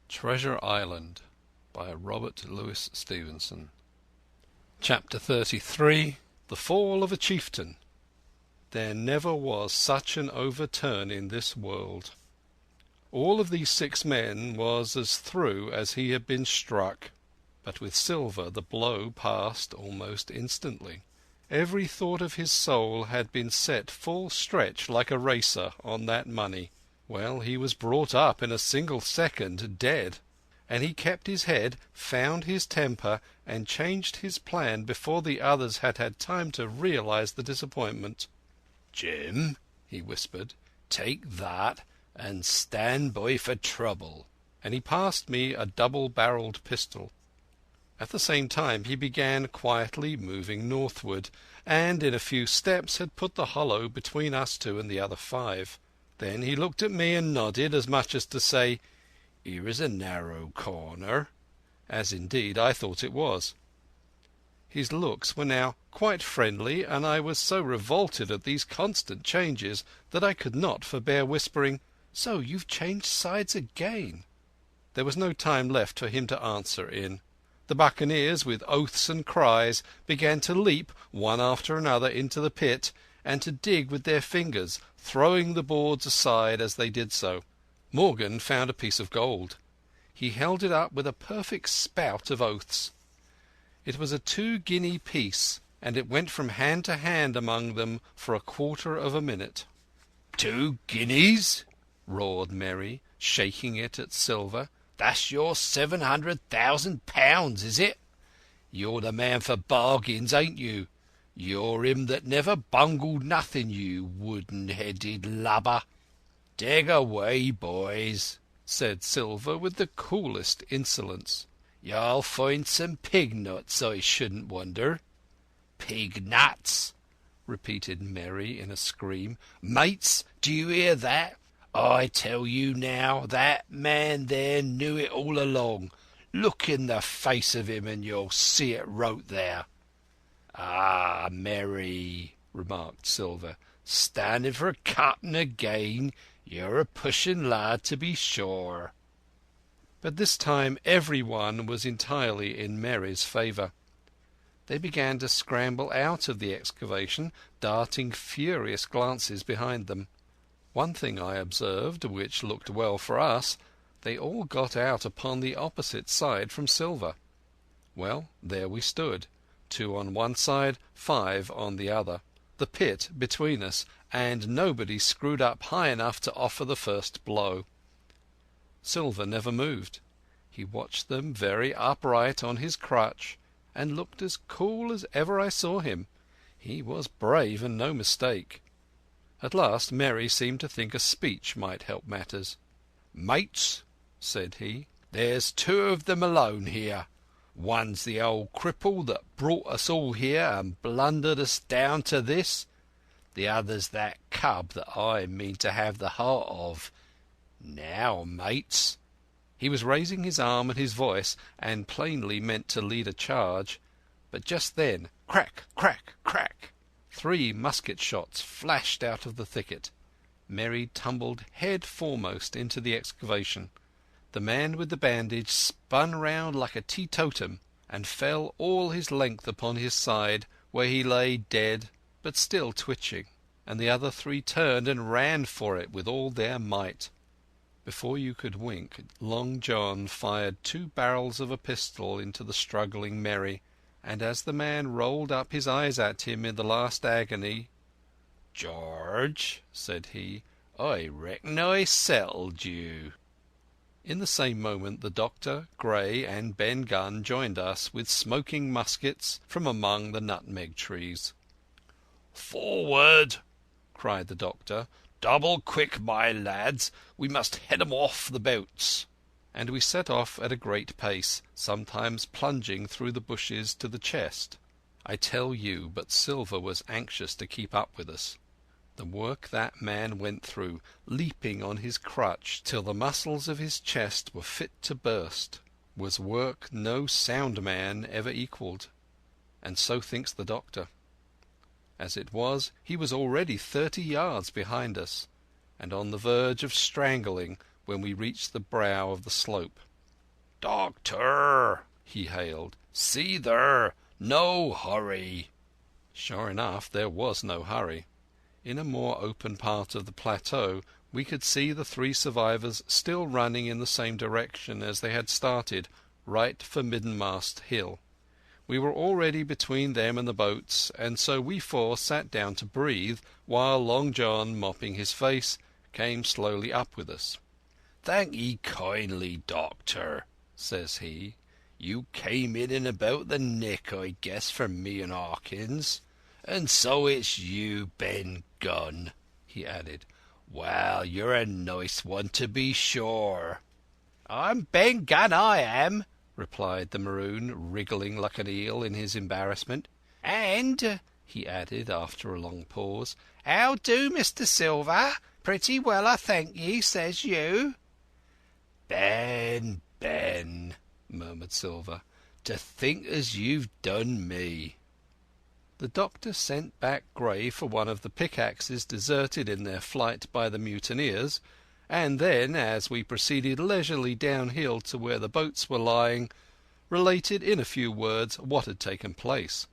Treasure Island by Robert Louis Stevenson. Chapter 33. The Fall of a Chieftain. There never was such an overturn in this world. All of these 6 men was as through as he had been struck, but with Silver the blow passed almost instantly. Every thought of his soul had been set full stretch like a racer on that money. Well, he was brought up in a single second dead, and he kept his head, found his temper, and changed his plan before the others had had time to realize the disappointment. "Jim," he whispered, "take that and stand by for trouble." And he passed me a double-barrelled pistol. At the same time he began quietly moving northward, and in a few steps had put the hollow between us 2 and the other 5. Then he looked at me and nodded, as much as to say, "Here is a narrow corner," as indeed I thought it was. His looks were now quite friendly, and I was so revolted at these constant changes that I could not forbear whispering, "So you've changed sides again." There was no time left for him to answer in. The buccaneers, with oaths and cries, began to leap one after another into the pit, and to dig with their fingers, throwing the boards aside as they did so. Morgan found a piece of gold. He held it up with a perfect spout of oaths. It was a 2-guinea piece, and it went from hand to hand among them for a quarter of a minute. "2 guineas?" roared Merry, shaking it at Silver. "That's your £700,000, is it? You're the man for bargains, ain't you? You're him that never bungled nothing, you wooden-headed lubber." "Dig away, boys," said Silver with the coolest insolence. "You'll find some pig nuts, I shouldn't wonder." "Pig nuts!" repeated Merry in a scream. "Mates, do you hear that? I tell you now, that man there knew it all along. Look in the face of him and you'll see it wrote there." "Ah, Merry," remarked Silver, "standing for cutting again. You're a pushing lad, to be sure." But this time every one was entirely in Merry's favour. They began to scramble out of the excavation, darting furious glances behind them. One thing I observed, which looked well for us: they all got out upon the opposite side from Silver. Well, there we stood, 2 on one side, 5 on the other, the pit between us, and nobody screwed up high enough to offer the first blow. Silver never moved. He watched them very upright on his crutch, and looked as cool as ever I saw him. He was brave and no mistake. At last Merry seemed to think a speech might help matters. "Mates," said he, "there's 2 of them alone here. One's the old cripple that brought us all here and blundered us down to this. The other's that cub that I mean to have the heart of. Now, mates." He was raising his arm and his voice, and plainly meant to lead a charge. But just then, crack, crack, crack, 3 musket shots flashed out of the thicket. Merry tumbled head foremost into the excavation. The man with the bandage spun round like a teetotum, and fell all his length upon his side, where he lay dead, but still twitching, and the other 3 turned and ran for it with all their might. Before you could wink, Long John fired 2 barrels of a pistol into the struggling Merry, and as the man rolled up his eyes at him in the last agony, "George," said he, "I reckon I settled you." In the same moment the Doctor, Gray, and Ben Gunn joined us with smoking muskets from among the nutmeg trees. "Forward!" cried the Doctor. "Double quick, my lads. We must head 'em off the boats." And we set off at a great pace, sometimes plunging through the bushes to the chest. I tell you, but Silver was anxious to keep up with us. The work that man went through, leaping on his crutch till the muscles of his chest were fit to burst, was work no sound man ever equalled. And so thinks the Doctor. As it was, he was already 30 yards behind us, and on the verge of strangling when we reached the brow of the slope. "Doctor!" he hailed. "See there! No hurry!" Sure enough, there was no hurry. In a more open part of the plateau we could see the three survivors still running in the same direction as they had started, right for Middenmast Hill. We were already between them and the boats, and so we four sat down to breathe, while Long John, mopping his face, came slowly up with us. "Thank ye kindly, Doctor," says he. "You came in about the nick, I guess, for me and Hawkins. And so it's you, Ben Gunn," he added. "Well, you're a nice one to be sure." "I'm Ben Gunn, I am," replied the Maroon, wriggling like an eel in his embarrassment. "And," he added after a long pause, "how do, Mr. Silver? Pretty well, I thank ye, says you." "Ben, Ben," murmured Silver, "to think as you've done me." The doctor sent back Gray for one of the pickaxes deserted in their flight by the mutineers, and then, as we proceeded leisurely downhill to where the boats were lying, related in a few words what had taken place.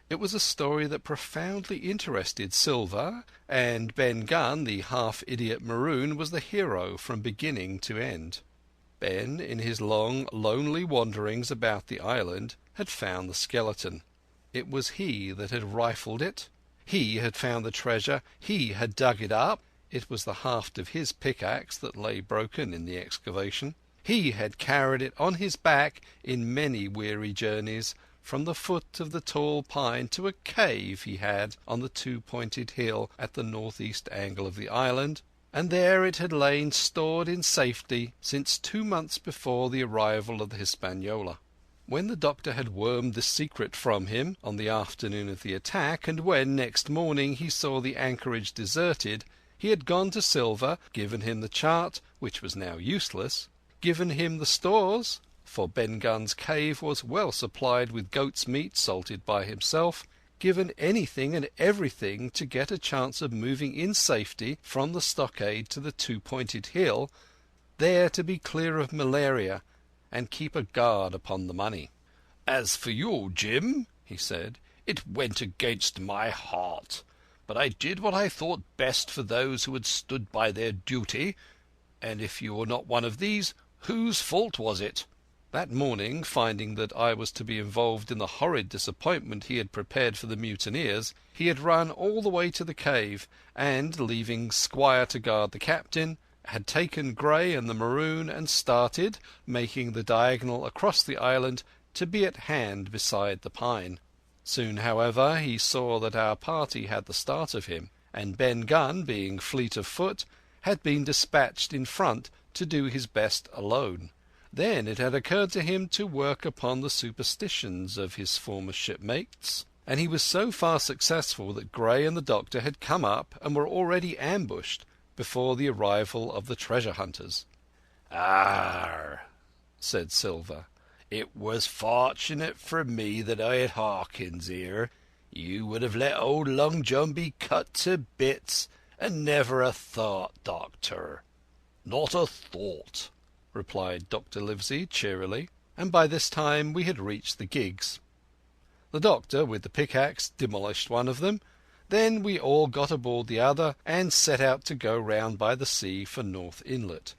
It was a story that profoundly interested Silver, and Ben Gunn, the half-idiot Maroon, was the hero from beginning to end. Ben, in his long, lonely wanderings about the island, had found the skeleton. It was he that had rifled it. He had found the treasure. He had dug it up. It was the haft of his pickaxe that lay broken in the excavation. He had carried it on his back in many weary journeys from the foot of the tall pine to a cave he had on the two-pointed hill at the northeast angle of the island, and there it had lain stored in safety since 2 months before the arrival of the Hispaniola. When the doctor had wormed the secret from him on the afternoon of the attack, and when next morning he saw the anchorage deserted, he had gone to Silver, given him the chart, which was now useless, given him the stores, for Ben Gunn's cave was well supplied with goat's meat salted by himself, given anything and everything to get a chance of moving in safety from the stockade to the two-pointed hill, there to be clear of malaria and keep a guard upon the money. "As for you, Jim," he said, "it went against my heart, but I did what I thought best for those who had stood by their duty, and if you were not one of these, whose fault was it?" That morning, finding that I was to be involved in the horrid disappointment he had prepared for the mutineers, he had run all the way to the cave, and, leaving Squire to guard the captain, had taken Gray and the Maroon and started, making the diagonal across the island, to be at hand beside the pine. Soon, however, he saw that our party had the start of him, and Ben Gunn, being fleet of foot, had been dispatched in front to do his best alone. Then it had occurred to him to work upon the superstitions of his former shipmates, and he was so far successful that Gray and the doctor had come up and were already ambushed before the arrival of the treasure hunters. "Arr," said Silver, "it was fortunate for me that I had Hawkins here. You would have let old Long John be cut to bits, and never a thought, Doctor." "Not a thought," replied Dr. Livesey cheerily, and by this time we had reached the gigs. The doctor, with the pickaxe, demolished one of them. Then we all got aboard the other and set out to go round by the sea for North Inlet.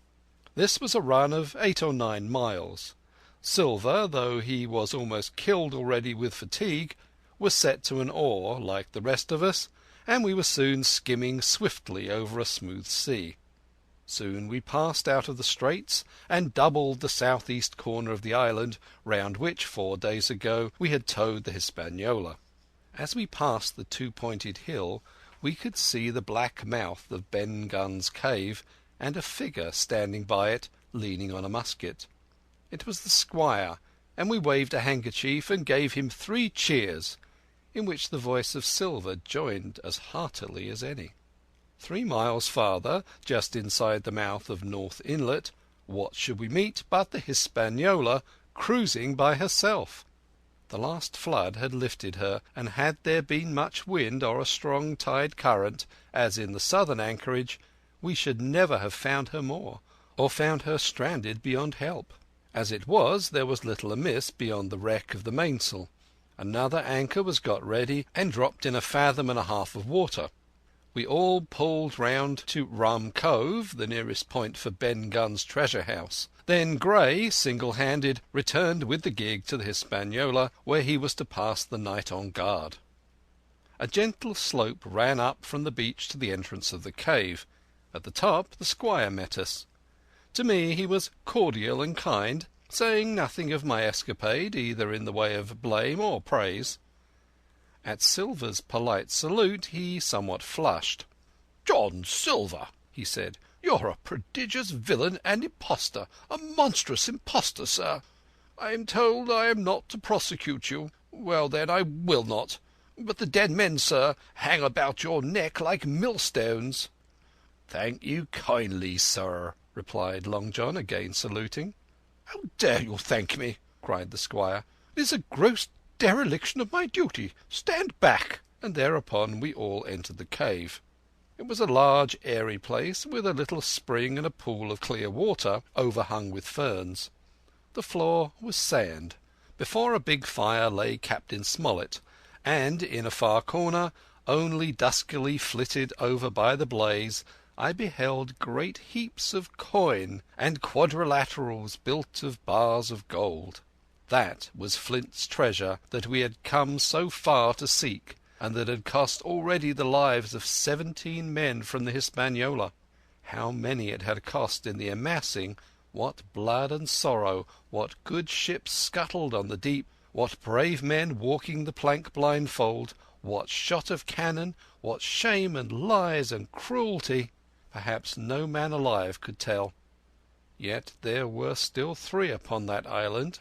This was a run of 8 or 9 miles. Silver, though he was almost killed already with fatigue, was set to an oar like the rest of us, and we were soon skimming swiftly over a smooth sea. Soon we passed out of the straits and doubled the southeast corner of the island, round which 4 days ago we had towed the Hispaniola. As we passed the two-pointed hill we could see the black mouth of Ben Gunn's cave, and a figure standing by it, leaning on a musket. It was the squire, and we waved a handkerchief and gave him 3 cheers, in which the voice of Silver joined as heartily as any. 3 miles farther, just inside the mouth of North Inlet, what should we meet but the Hispaniola cruising by herself? The last flood had lifted her, and had there been much wind or a strong tide current, as in the southern anchorage, we should never have found her more, or found her stranded beyond help. As it was, there was little amiss beyond the wreck of the mainsail. Another anchor was got ready and dropped in 1.5 fathoms of water. We all pulled round to Rum Cove, the nearest point for Ben Gunn's treasure house. Then Gray, single-handed, returned with the gig to the Hispaniola, where he was to pass the night on guard. A gentle slope ran up from the beach to the entrance of the cave. At the top the squire met us. To me he was cordial and kind, saying nothing of my escapade, either in the way of blame or praise. At Silver's polite salute he somewhat flushed. "John Silver," he said, "you're a prodigious villain and impostor, a monstrous impostor, sir. I am told I am not to prosecute you. Well, then, I will not. But the dead men, sir, hang about your neck like millstones." "Thank you kindly, sir," replied Long John, again saluting. "How dare you thank me?" cried the squire. "It is a gross dereliction of my duty. Stand back." And thereupon we all entered the cave. It was a large, airy place, with a little spring and a pool of clear water, overhung with ferns. The floor was sand. Before a big fire lay Captain Smollett, and in a far corner, only duskily flitted over by the blaze, I beheld great heaps of coin and quadrilaterals built of bars of gold. That was Flint's treasure that we had come so far to seek, and that had cost already the lives of 17 men from the Hispaniola. How many it had cost in the amassing, what blood and sorrow, what good ships scuttled on the deep, what brave men walking the plank blindfold, what shot of cannon, what shame and lies and cruelty, perhaps no man alive could tell. Yet there were still 3 upon that island,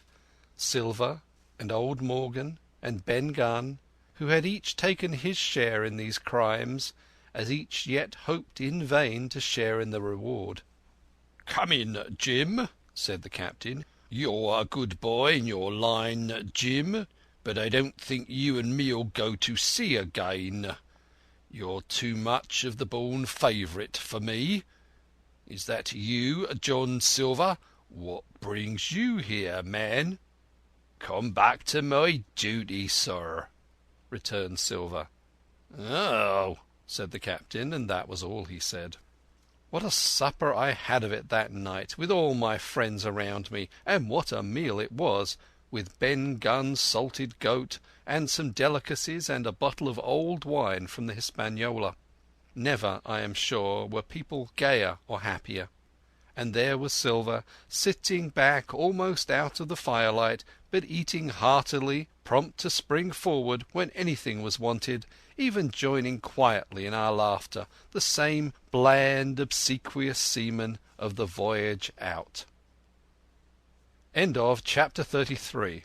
Silver and old Morgan and Ben Gunn, who had each taken his share in these crimes, as each yet hoped in vain to share in the reward. "Come in, Jim," said the captain. "You're a good boy in your line, Jim, but I don't think you and me'll go to sea again. You're too much of the born favourite for me. Is that you, John Silver? What brings you here, man?" "Come back to my duty, sir," returned Silver. "Oh," said the captain, and that was all he said. What a supper I had of it that night, with all my friends around me, and what a meal it was, with Ben Gunn's salted goat, and some delicacies, and a bottle of old wine from the Hispaniola. Never, I am sure, were people gayer or happier. And there was Silver, sitting back almost out of the firelight, but eating heartily, prompt to spring forward when anything was wanted, even joining quietly in our laughter, the same bland, obsequious seaman of the voyage out. End of Chapter 33